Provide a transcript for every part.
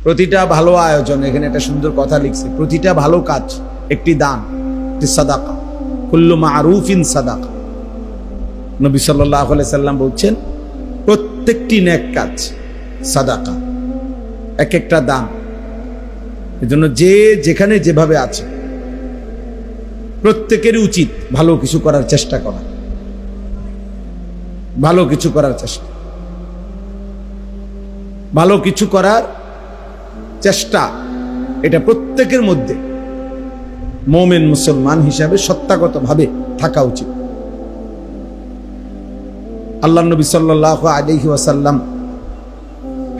প্রতিটা ভালো আয়োজন, এখানে একটা সুন্দর কথা লিখছে, প্রতিটা ভালো কাজ একটি দান, একটি সাদাকা। কুল্লু মারুফিন সাদাকা। নবী সাল্লাল্লাহু আলাইহি সাল্লাম বলছেন প্রত্যেকটি নেক কাজ সাদাকা, এক একটা দান। এজন্য যে যেখানে যেভাবে আছে প্রত্যেকেরই উচিত ভালো কিছু করার চেষ্টা করা, ভালো কিছু করার চেষ্টা, ভালো কিছু করার চেষ্টা, এটা প্রত্যেকের মধ্যে মুমিন মুসলমান হিসাবে সত্তাগতভাবে থাকা উচিত। আল্লাহ নবী সাল্লাল্লাহু আলাইহি ওয়াসাল্লাম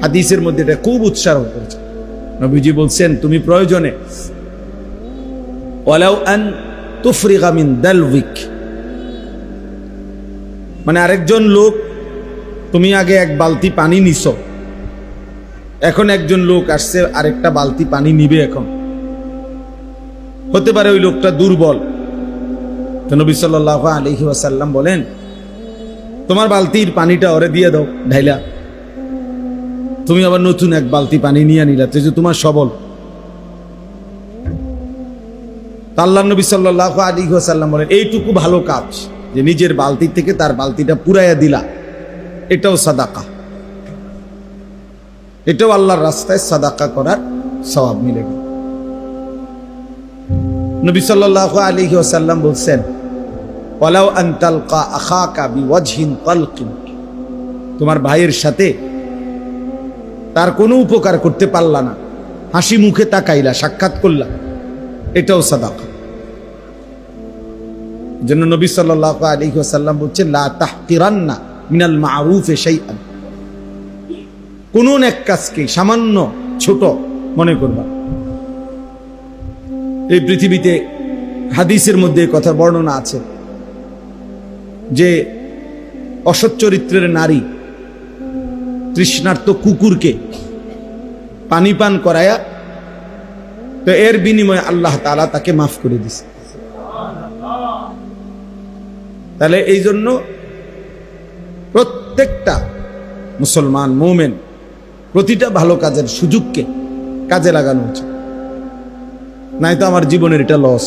হাদিসের মধ্যে এটা খুব উৎসাহ করেছেন। নবীজি বলছেন, তুমি প্রয়োজনে ওয়ালাউ আন তুফরিগা মিন দালউইক, মানে আরেকজন লোক, তুমি আগে এক বালতি পানি নিছো, এখন একজন লোক আসছে আরেকটা বালতি পানি নিবে, এখন হতে পারে ওই লোকটা দুর্বল। তো নবী সাল্লাল্লাহু আলাইহি ওয়াসাল্লাম বলেন, তোমার বালতির পানিটা ওরে দিয়ে দাও ঢাইলা, তুমি আবার নতুন এক বালতি পানি নিয়ে নিলা, তো যে তোমার সবল। আল্লাহ নবী সাল্লাল্লাহু আলাইহি ওয়াসাল্লাম বলেন, এইটুকু ভালো কাজ যে নিজের বালতি থেকে তার বালতিটা পুরাইয়া দিলা, এটাও সাদাকা, এটাও আল্লাহর রাস্তায় সাদাকা করার সওয়াব মিলে গেল। নবী সাল্লাল্লাহু আলাইহি ওয়াসাল্লাম বলছেন, ওয়ালাউ আন তালকা আখাকা বিওয়াজহিন তালকিন, তোমার ভাইয়ের সাথে তার কোনো উপকার করতে পারলা না, হাসি মুখে তাকাইলা, সাক্ষাৎ করলা, এটাও সাদাকা। জন্য নবী সাল্লাল্লাহু আলাইহি ওয়াসাল্লাম বলছেন, লা তাহকিরান্না মিনাল মারুফি শাইআন, কোন এক কাজকে সামান্য ছোট মনে করবা। এই পৃথিবীতে হাদিসের মধ্যে কথা বর্ণনা আছে যে অসৎ চরিত্রের নারী তৃষ্ণার্ত কুকুরকে পানি পান করায়া, তো এর বিনিময়ে আল্লাহ তাআলা তাকে মাফ করে দিছে। তাহলে এই জন্য প্রত্যেকটা মুসলমান মুমিন প্রতিটা ভালো কাজের সুযোগকে কাজে লাগানো উচিত, নাই তো আমার জীবনের এটা লস।